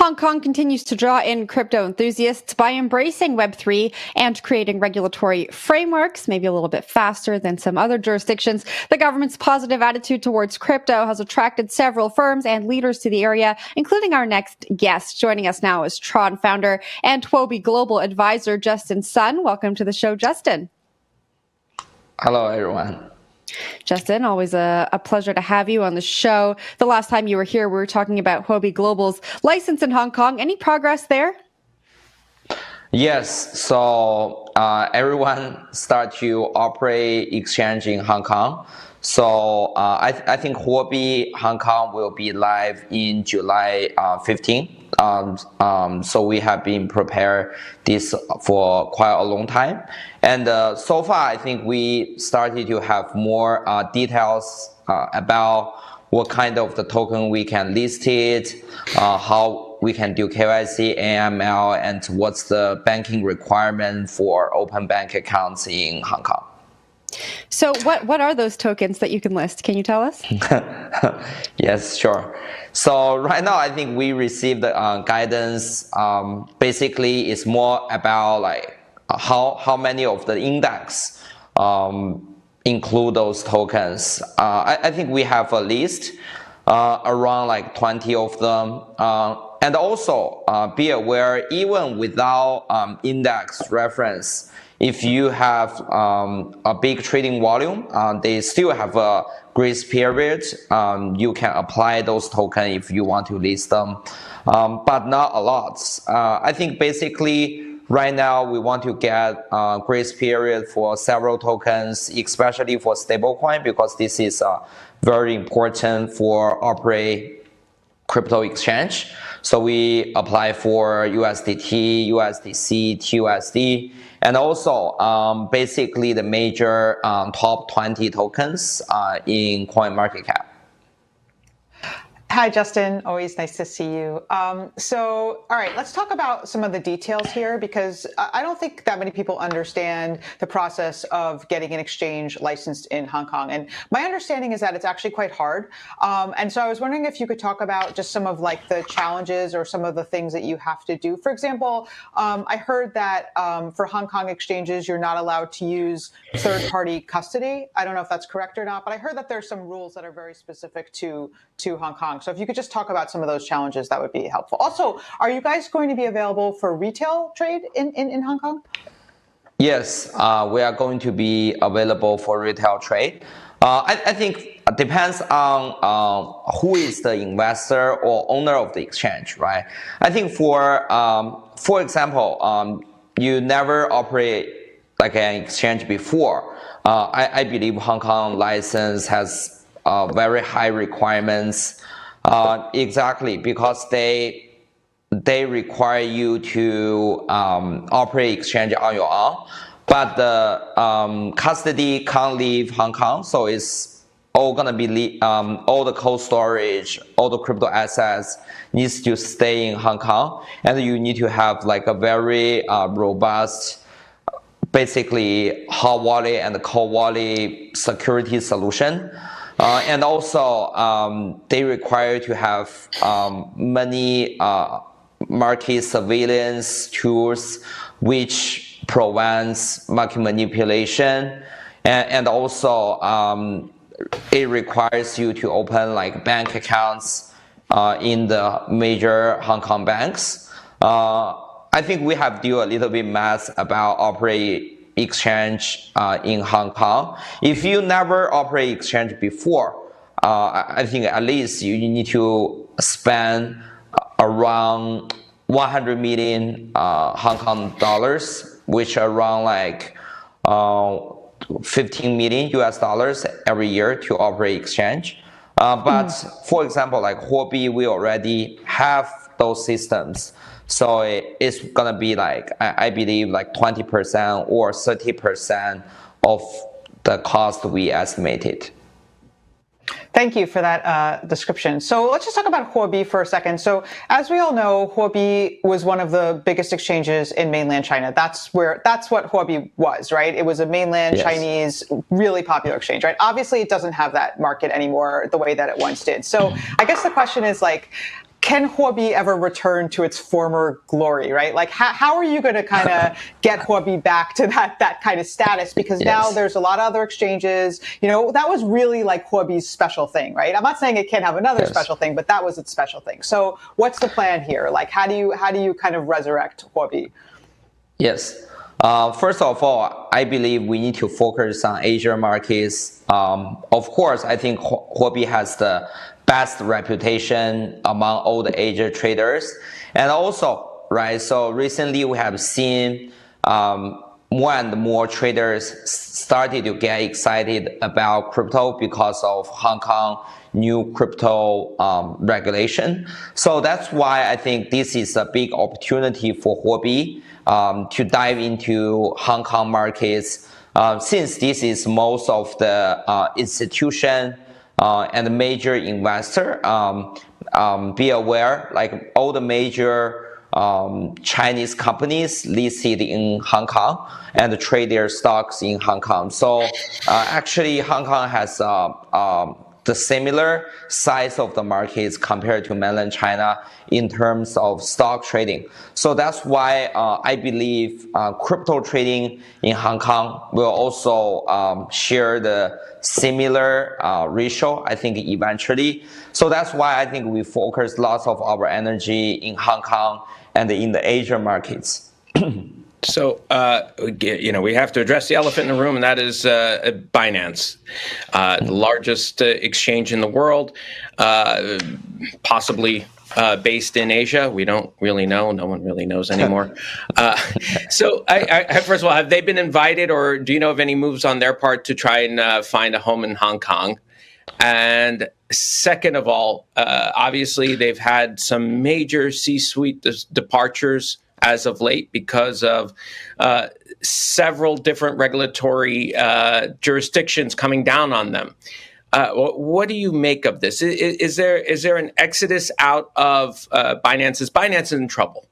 Hong Kong continues to draw in crypto enthusiasts by embracing Web3 and creating regulatory frameworks, maybe a little bit faster than some other jurisdictions. The government's positive attitude towards crypto has attracted several firms and leaders to the area, including our next guest. Joining us now is Tron founder and Huobi Global Advisor Justin Sun. Welcome to the show, Justin. Hello, everyone. Justin, always a pleasure to have you on the show. The last time you were here, we were talking about Huobi Global's license in Hong Kong. Any progress there? Yes, so everyone start to operate exchange in Hong Kong. So I think Huobi Hong Kong will be live in July 15. So we have been prepared this for quite a long time. And so far, I think we started to have more details about what kind of the token we can list it, how we can do KYC, AML, and what's the banking requirement for open bank accounts in Hong Kong. So what are those tokens that you can list? Can you tell us? Yes, sure. So right now, I think we received guidance. Basically, it's more about like how many of the index include those tokens. I think we have a list around like 20 of them. And also be aware, even without index reference, if you have a big trading volume, they still have a grace period. You can apply those tokens if you want to list them, but not a lot. I think basically right now we want to get a grace period for several tokens, especially for stablecoin, because this is very important for operate crypto exchange. So we apply for USDT, USDC, TUSD, and also basically the major top 20 tokens in CoinMarketCap. Hi, Justin. Always nice to see you. So, all right, let's talk about some of the details here, because I don't think that many people understand the process of getting an exchange licensed in Hong Kong. And my understanding is that it's actually quite hard. And so I was wondering if you could talk about just some of like the challenges or some of the things that you have to do. For example, I heard that for Hong Kong exchanges, you're not allowed to use third-party custody. I don't know if that's correct or not, but I heard that there's some rules that are very specific to Hong Kong. So if you could just talk about some of those challenges, that would be helpful. Also, are you guys going to be available for retail trade in Hong Kong? Yes, we are going to be available for retail trade. I think it depends on who is the investor or owner of the exchange, right? I think for example, you never operate like an exchange before. I believe Hong Kong license has very high requirements. Exactly, because they require you to operate exchange on your own, but the custody can't leave Hong Kong, so it's all gonna be all the cold storage, all the crypto assets needs to stay in Hong Kong, and you need to have like a very robust, basically hot wallet and cold wallet security solution. And also, they require to have many market surveillance tools, which prevents market manipulation, and also it requires you to open like bank accounts in the major Hong Kong banks. I think we have to do a little bit math about operate exchange in Hong Kong. If you never operate exchange before, I think at least you need to spend around 100 million Hong Kong dollars, which are around like 15 million US dollars every year to operate exchange. But for example, like Huobi, we already have those systems. So it's gonna be like, I believe like 20% or 30% of the cost we estimated. Thank you for that description. So let's just talk about Huobi for a second. So as we all know, Huobi was one of the biggest exchanges in mainland China. That's what Huobi was, right? It was a mainland Chinese, really popular exchange, right? Obviously, it doesn't have that market anymore the way that it once did. So I guess the question is like, can Huobi ever return to its former glory, right? Like, how are you going to kind of get Huobi back to that kind of status? Because now there's a lot of other exchanges. You know, that was really like Huobi's special thing, right? I'm not saying it can't have another special thing, but that was its special thing. So what's the plan here? Like, how do you kind of resurrect Huobi? Yes. First of all, I believe we need to focus on Asia markets. Of course, I think Huobi has the best reputation among all the Asia traders. And also, right, so recently we have seen more and more traders started to get excited about crypto because of Hong Kong new crypto regulation. So that's why I think this is a big opportunity for Huobi to dive into Hong Kong markets, since this is most of the institution and major investor. Be aware, like all the major Chinese companies listed in Hong Kong and trade their stocks in Hong Kong. So actually, Hong Kong has the similar size of the markets compared to mainland China in terms of stock trading. So that's why I believe crypto trading in Hong Kong will also share the similar ratio, I think, eventually. So that's why I think we focus lots of our energy in Hong Kong and in the Asian markets. So, we have to address the elephant in the room, and that is Binance, the largest exchange in the world, possibly based in Asia. We don't really know. No one really knows anymore. So, first of all, have they been invited, or do you know of any moves on their part to try and find a home in Hong Kong? And second of all, obviously, they've had some major C-suite departures as of late because of several different regulatory jurisdictions coming down on them. What do you make of this? Is there an exodus out of Binance? Is Binance in trouble?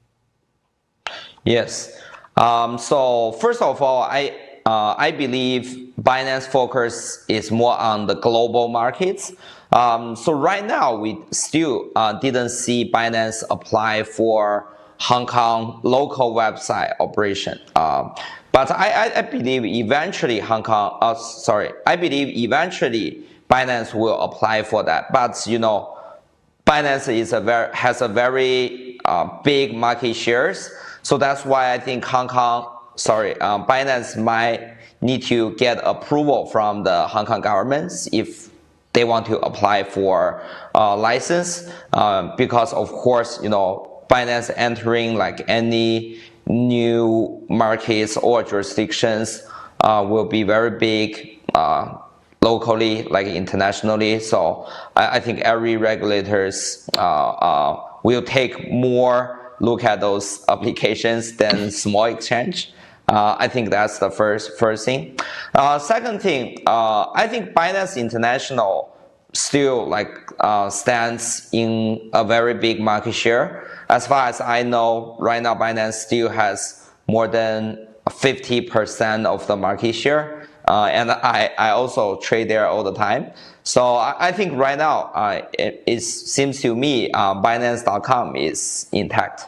Yes. So first of all, I believe Binance focus is more on the global markets. So right now, we still didn't see Binance apply for Hong Kong local website operation. But I believe eventually I believe eventually Binance will apply for that. But Binance has a very big market shares. So that's why I think Binance might need to get approval from the Hong Kong government if they want to apply for a license. Because of course, Binance entering like any new markets or jurisdictions will be very big locally, like internationally. So I think every regulators will take more look at those applications than small exchange. I think that's the first thing. Second thing, I think Binance International still stands in a very big market share. As far as I know, right now Binance still has more than 50% of the market share, and I also trade there all the time. So I think right now it seems to me Binance.com is intact.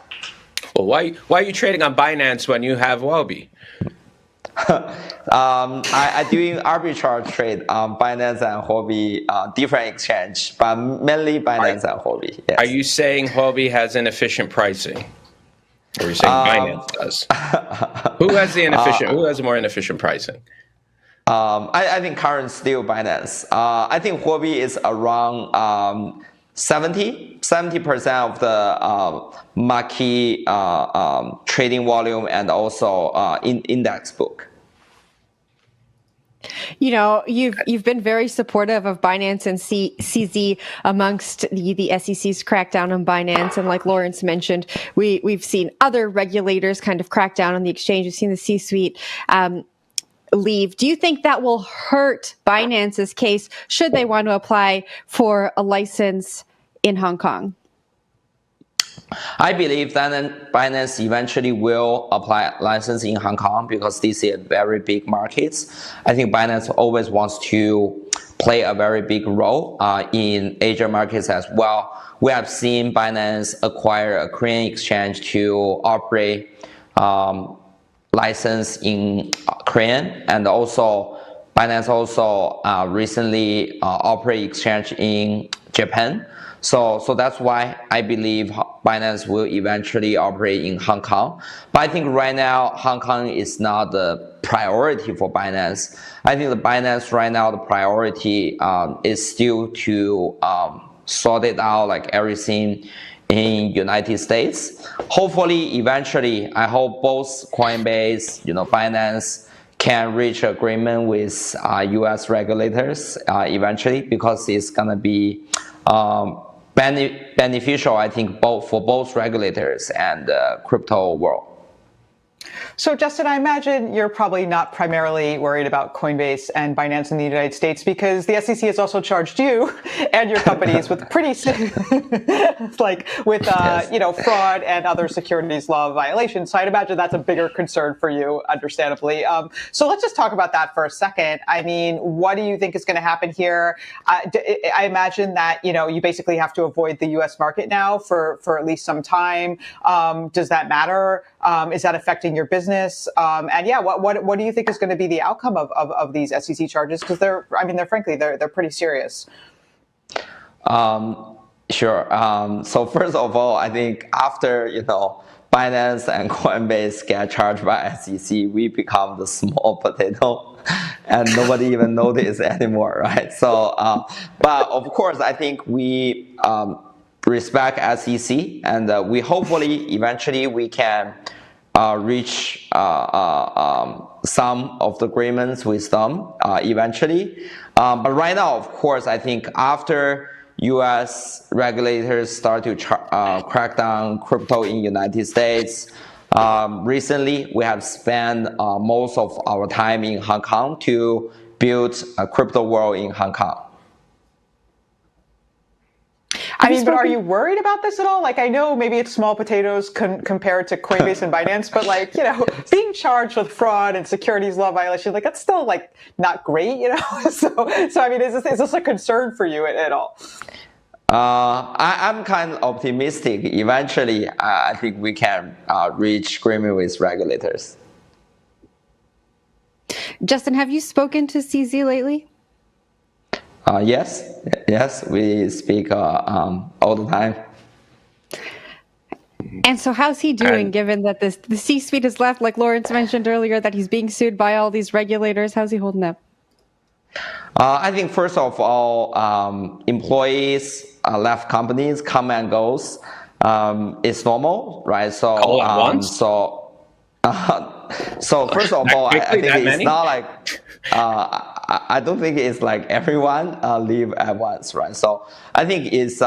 Well, why are you trading on Binance when you have Huobi? I doing arbitrage trade on Binance and Huobi, different exchange, but mainly Binance and Huobi. Yes. Are you saying Huobi has inefficient pricing? Or are you saying Binance does? Who has more inefficient pricing? I think current still Binance. I think Huobi is around 70% of the market trading volume and also index book. You've been very supportive of Binance and CZ amongst the SEC's crackdown on Binance, and like Lawrence mentioned, we've seen other regulators kind of crack down on the exchange. We've seen the C-suite leave. Do you think that will hurt Binance's case should they want to apply for a license in Hong Kong? I believe that Binance eventually will apply license in Hong Kong because this is very big markets. I think Binance always wants to play a very big role in Asia markets as well. We have seen Binance acquire a Korean exchange to operate license in Korean, and also Binance also recently operate exchange in Japan. So that's why I believe Binance will eventually operate in Hong Kong. But I think right now Hong Kong is not the priority for Binance. I think the Binance right now, the priority is still to sort it out like everything in United States. Hopefully, eventually, I hope both Coinbase, Binance can reach agreement with U.S. regulators eventually, because it's gonna be beneficial, I think, for both regulators and the crypto world. So, Justin, I imagine you're probably not primarily worried about Coinbase and Binance in the United States, because the SEC has also charged you and your companies with pretty fraud and other securities law violations. So I'd imagine that's a bigger concern for you, understandably. So let's just talk about that for a second. I mean, what do you think is going to happen here? I imagine that, you basically have to avoid the U.S. market now for at least some time. Does that matter? Is that affecting your business? What do you think is going to be the outcome of these SEC charges? Because they're pretty serious. Sure. So first of all, I think after Binance and Coinbase get charged by SEC, we become the small potato, and nobody even notice anymore, right? So, but of course, I think we respect SEC, and we hopefully eventually we can reach some of the agreements with them eventually. But right now, of course, I think after U.S. regulators start to crack down crypto in United States, recently we have spent most of our time in Hong Kong to build a crypto world in Hong Kong. But are you worried about this at all? Like, I know maybe it's small potatoes compared to Coinbase and Binance, but being charged with fraud and securities law violation, that's still not great, So I mean, is this a concern for you at all? I'm kind of optimistic. Eventually, I think we can reach agreement with regulators. Justin, have you spoken to CZ lately? Yes, we speak all the time. And so how's he doing, given that the C-suite has left, like Lawrence mentioned earlier, that he's being sued by all these regulators? How's he holding up? I think first of all, employees left companies, come and goes. It's normal, right? So, all at once? So first of all, I think it's not like I don't think it's like everyone leave at once, right? So I think it's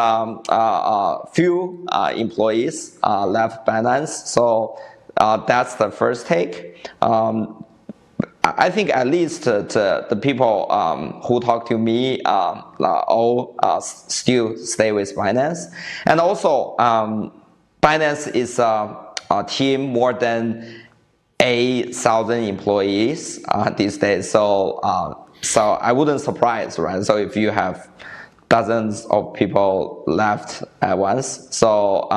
few employees left Binance. So that's the first take. I think at least the people who talk to me all still stay with Binance. And also, Binance is a team more than 8,000 employees these days. So I wouldn't surprise, right? So if you have dozens of people left at once. So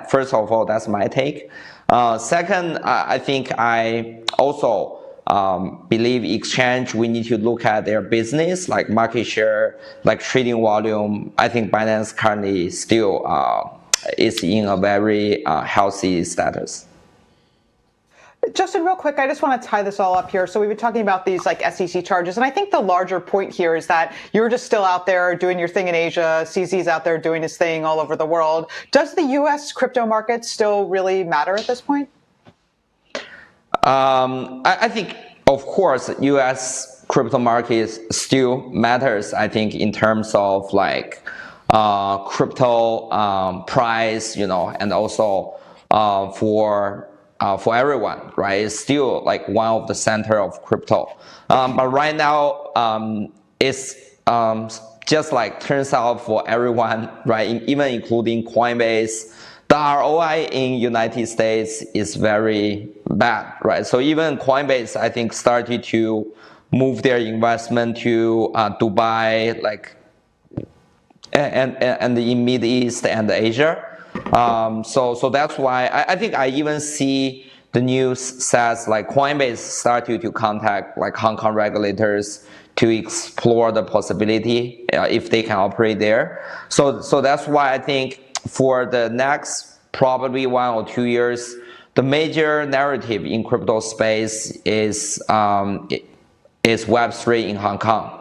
first of all, that's my take. Second, I think I also believe exchange, we need to look at their business, like market share, like trading volume. I think Binance currently still is in a very healthy status. Justin, real quick, I just want to tie this all up here. So we've been talking about these SEC charges, and I think the larger point here is that you're just still out there doing your thing in Asia. CZ's out there doing his thing all over the world. Does the U.S. crypto market still really matter at this point? I think, of course, U.S. crypto market still matters. I think in terms of crypto price, and also for everyone, right? It's still one of the center of crypto. But right now, it's just turns out for everyone, right? Even including Coinbase, the ROI in United States is very bad, right? So even Coinbase, I think, started to move their investment to Dubai, like, and in Mid East and Asia. So that's why I think I even see the news says like Coinbase started to contact like Hong Kong regulators to explore the possibility if they can operate there. So that's why I think for the next probably 1 or 2 years, the major narrative in crypto space is Web3 in Hong Kong.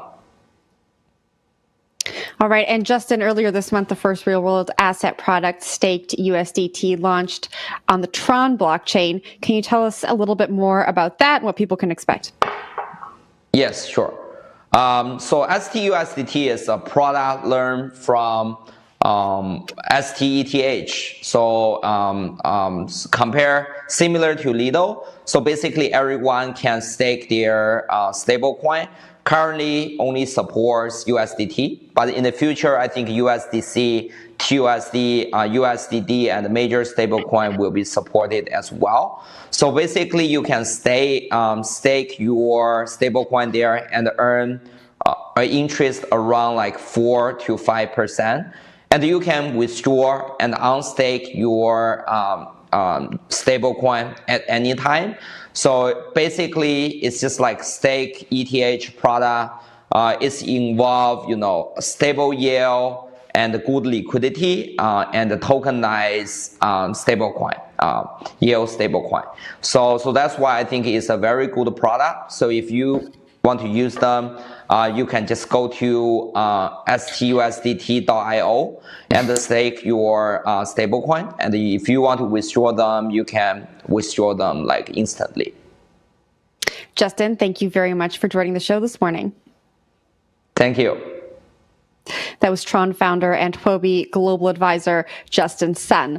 All right. And Justin, earlier this month, the first real world asset product, staked USDT, launched on the Tron blockchain. Can you tell us a little bit more about that and what people can expect? Yes, sure. So STUSDT is a product learned from STETH. So compare similar to Lido. So basically everyone can stake their stablecoin. Currently only supports USDT, but in the future I think USDC, TUSD, USDD and major stablecoin will be supported as well. So basically you can stake your stablecoin there and earn an interest around like 4 to 5%. And you can withdraw and unstake your stablecoin at any time. So basically, it's just like stake ETH product. It's involved, stable yield and good liquidity and tokenized stablecoin, yield stablecoin. So that's why I think it's a very good product. So if you want to use them, you can just go to stusdt.io and stake your stablecoin. And if you want to withdraw them, you can withdraw them like instantly. Justin, thank you very much for joining the show this morning. Thank you. That was Tron founder and Huobi global advisor Justin Sun.